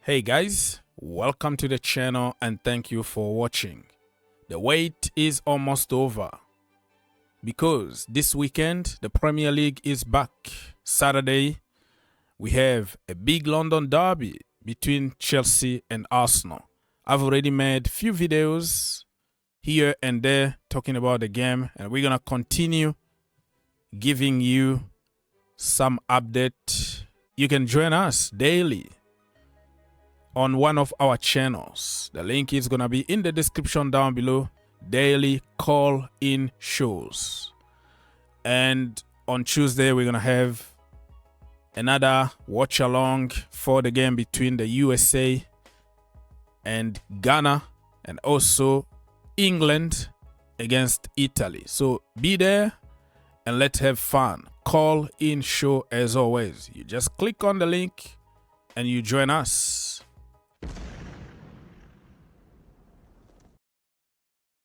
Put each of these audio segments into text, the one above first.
Hey guys, welcome to the channel and thank you for watching. The wait is almost over because this weekend the Premier League is back. Saturday we have a big London derby between Chelsea and Arsenal. I've already made few videos here and there talking about the game, and we're gonna continue giving you some update. You can join us daily on one of our channels. The link is gonna be in the description down below. Daily call-in shows. And on Tuesday we're gonna have another watch along for the game between the USA and Ghana, and also England against Italy. So be there and let's have fun. Call-in show as always. You just click on the link and you join us.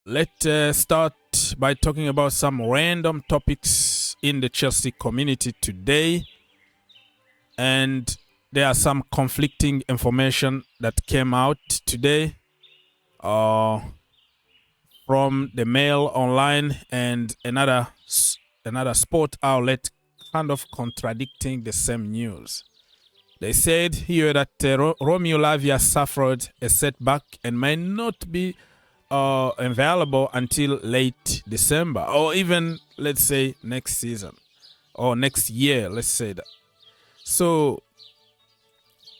Let's start by talking about some random topics in the Chelsea community today. And there are some conflicting information that came out today from the Mail Online and another sport outlet, kind of contradicting the same news. They said here that Romeo Lavia suffered a setback and may not be available until late December, or even, let's say, next season or next year, let's say that. So,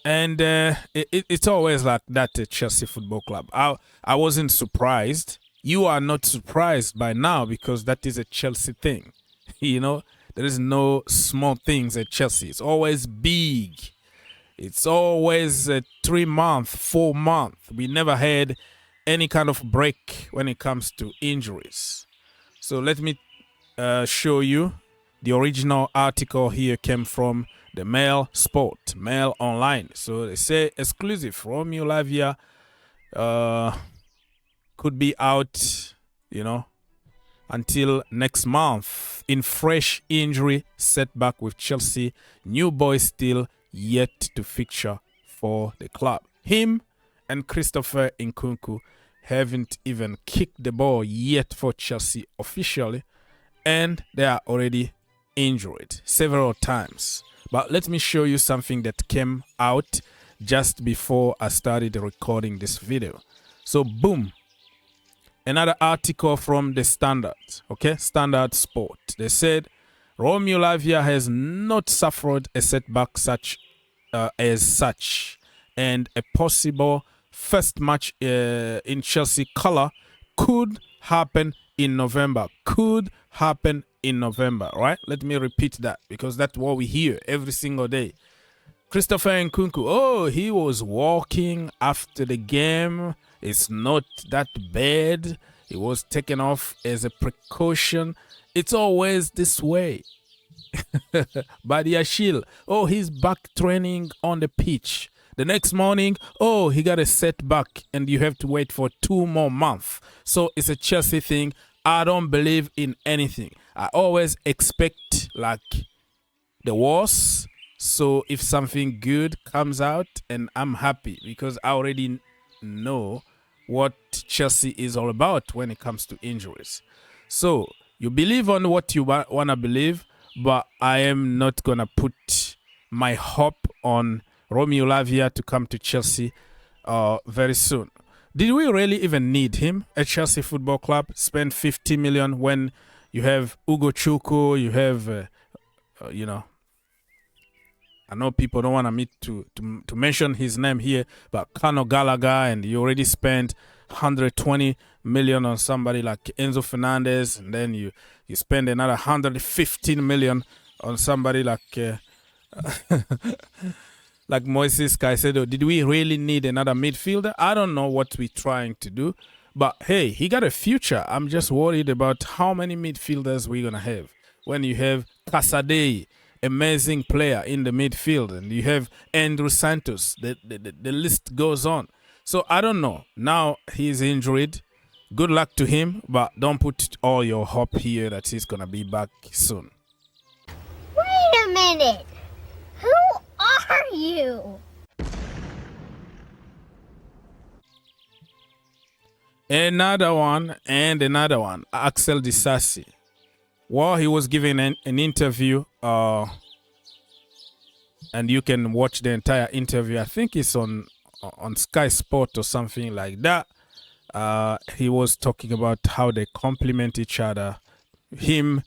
and it's always like that at Chelsea Football Club. I wasn't surprised. You are not surprised by now because that is a Chelsea thing. You know, there is no small things at Chelsea. It's always big. It's always a 3 month, 4 month. We never had any kind of break when it comes to injuries. So let me show you the original article. Here came from the Mail Sport, Mail Online. So they say exclusive, Romeo Lavia could be out, you know, until next month in fresh injury setback with Chelsea. New boy still yet to feature for the club. Him and Christopher Nkunku haven't even kicked the ball yet for Chelsea officially, and they are already injured several times. But let me show you something that came out just before I started recording this video. So boom, another article from the Standard, okay, Standard Sport. They said Romeo Lavia has not suffered a setback as such, and a possible first match in Chelsea color could happen in November. Could happen in November, right? Let me repeat that because that's what we hear every single day. Christopher Nkunku, oh, he was walking after the game. It's not that bad. He was taken off as a precaution. It's always this way. Badiashile, oh, he's back training on the pitch. The next morning, oh, he got a setback and you have to wait for 2 more months. So it's a Chelsea thing. I don't believe in anything. I always expect like the worst. So if something good comes out, and I'm happy because I already know what Chelsea is all about when it comes to injuries. So you believe on what you want to believe, but I am not going to put my hope on Romeo Lavia to come to Chelsea very soon. Did we really even need him at Chelsea Football Club? Spend 50 million when you have Ugo Chukwu, you have, you know, I know people don't want me to mention his name here, but Kano Gallagher, and you already spent 120 million on somebody like Enzo Fernandez, and then you spend another 115 million on somebody like like Moises Caicedo. Did we really need another midfielder? I don't know what we're trying to do, but hey, he got a future. I'm just worried about how many midfielders we're gonna have when you have Casadei, amazing player in the midfield, and you have Andrew Santos. The list goes on. So I don't know. Now he's injured. Good luck to him, but don't put all your hope here that he's gonna be back soon. Wait a minute. Who are you? Another one and another one. Axel Disasi. Well, he was giving an interview, and you can watch the entire interview. I think it's on Sky Sport or something like that. He was talking about how they complement each other, him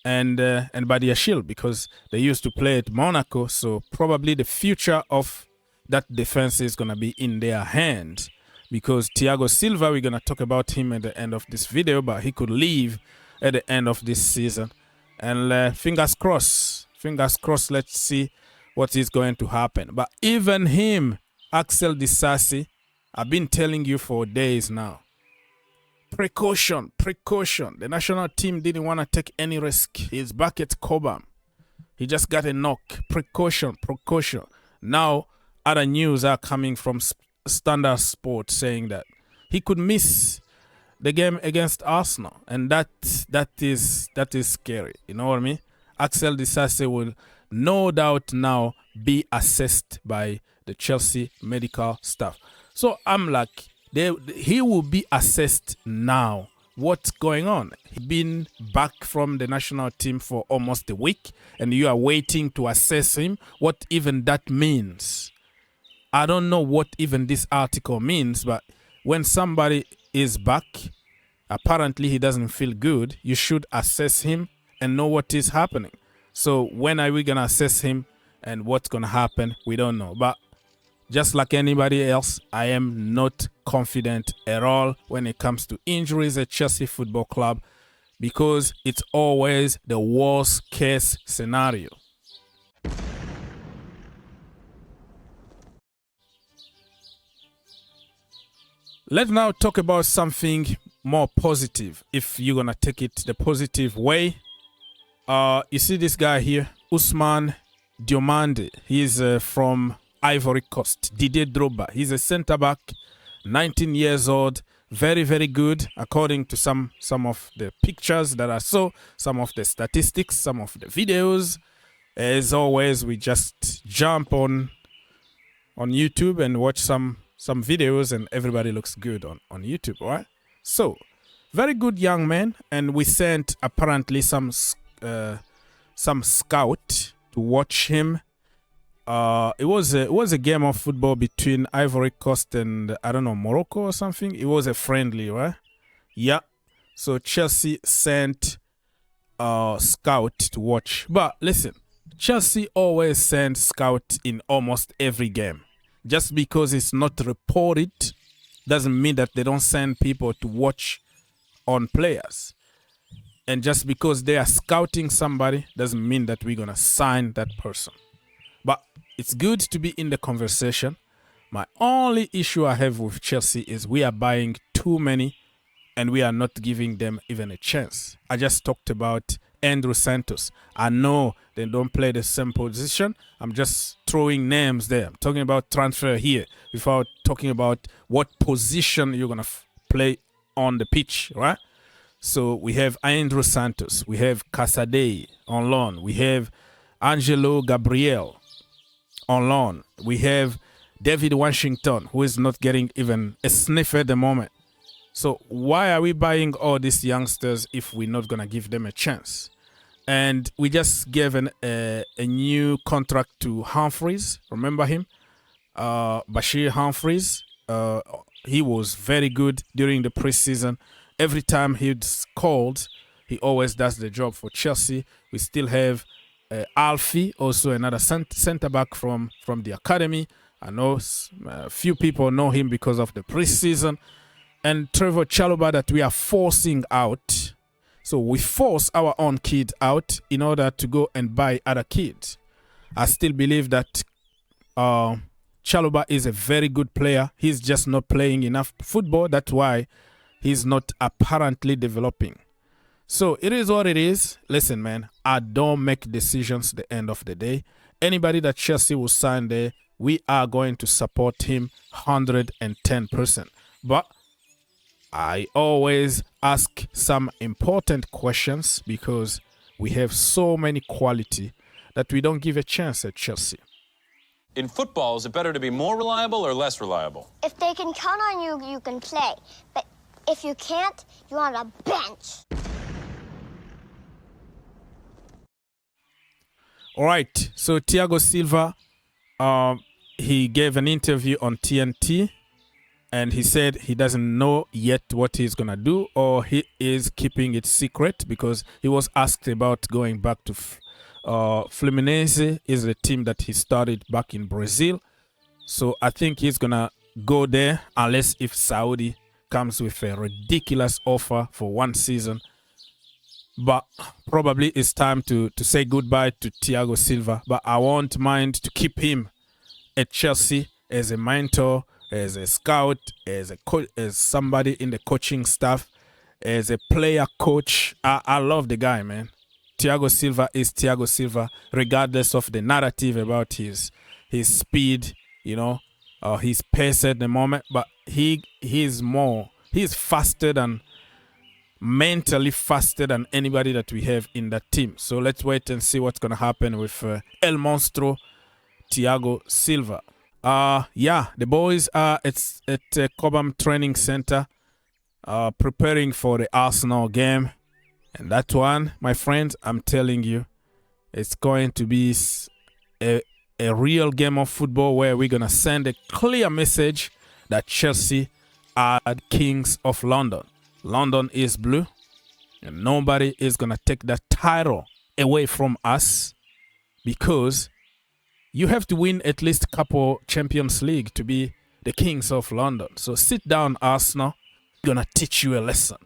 and Badiashile, because they used to play at Monaco. So probably the future of that defense is going to be in their hands, because Thiago Silva, we're going to talk about him at the end of this video, but he could leave at the end of this season. And fingers crossed, let's see what is going to happen. But even him, Axel Disasi, I've been telling you for days now, precaution. The national team didn't want to take any risk. He's back at Cobham. He just got a knock. Precaution. Now, other news are coming from Standard Sports saying that he could miss the game against Arsenal, and that is scary. You know what I mean? Axel Disasi will no doubt now be assessed by the Chelsea medical staff. So I'm like, he will be assessed now. What's going on? He's been back from the national team for almost a week, and you are waiting to assess him. What even that means? I don't know what even this article means, but when somebody is back, apparently he doesn't feel good, you should assess him and know what is happening. So when are we going to assess him and what's going to happen? We don't know. But just like anybody else, I am not confident at all when it comes to injuries at Chelsea Football Club, because it's always the worst case scenario. Let's now talk about something more positive, if you're going to take it the positive way. You see this guy here, Ousmane Diomande. He's from Ivory Coast. Didier Drogba. He's a centre-back, 19 years old. Very, very good, according to some of the pictures that I saw, some of the statistics, some of the videos. As always, we just jump on YouTube and watch some videos, and everybody looks good on YouTube, right? So, very good young man, and we sent apparently some scout to watch him. It was a game of football between Ivory Coast and, I don't know, Morocco or something. It was a friendly, right? Yeah. So Chelsea sent scout to watch. But listen, Chelsea always sends scout in almost every game. Just because it's not reported doesn't mean that they don't send people to watch on players. And just because they are scouting somebody doesn't mean that we're going to sign that person. But it's good to be in the conversation. My only issue I have with Chelsea is we are buying too many and we are not giving them even a chance. I just talked about Andrew Santos. I know they don't play the same position. I'm just throwing names there. I'm talking about transfer here without talking about what position you're going to play on the pitch, right? So we have Andrew Santos. We have Casadei on loan. We have Angelo Gabriel on loan. We have David Washington, who is not getting even a sniff at the moment. So why are we buying all these youngsters if we're not going to give them a chance? And we just gave a new contract to Humphreys. Remember him? Bashir Humphreys. He was very good during the preseason. Every time he's called, he always does the job for Chelsea. We still have Alfie, also another centre-back from the academy. I know a few people know him because of the preseason. And Trevor Chalobah that we are forcing out. So we force our own kid out in order to go and buy other kids. I still believe that Chalobah is a very good player. He's just not playing enough football. That's why he's not apparently developing. So it is what it is. Listen, man, I don't make decisions at the end of the day. Anybody that Chelsea will sign there, we are going to support him 110%. But I always ask some important questions because we have so many quality that we don't give a chance at Chelsea. In football, is it better to be more reliable or less reliable? If they can count on you, you can play. But If you can't, you're on a bench. All right. So Thiago Silva, he gave an interview on TNT, and he said he doesn't know yet what he's gonna do, or he is keeping it secret because he was asked about going back to Fluminense, is the team that he started back in Brazil. So I think he's gonna go there unless if Saudi comes with a ridiculous offer for 1 season. But probably it's time to say goodbye to Thiago Silva. But I won't mind to keep him at Chelsea as a mentor, as a scout, as somebody in the coaching staff, as a player coach. I love the guy, man. Thiago Silva is Thiago Silva, regardless of the narrative about his speed, his pace at the moment. But he's faster than, mentally faster than anybody that we have in that team. So let's wait and see what's going to happen with El Monstro, Thiago Silva. The boys are at Cobham Training Center preparing for the Arsenal game. And that one, my friends, I'm telling you, it's going to be a real game of football where we're going to send a clear message that Chelsea are the kings of London. London is blue, and nobody is going to take that title away from us, because you have to win at least a couple Champions League to be the kings of London. So sit down, Arsenal. I'm going to teach you a lesson.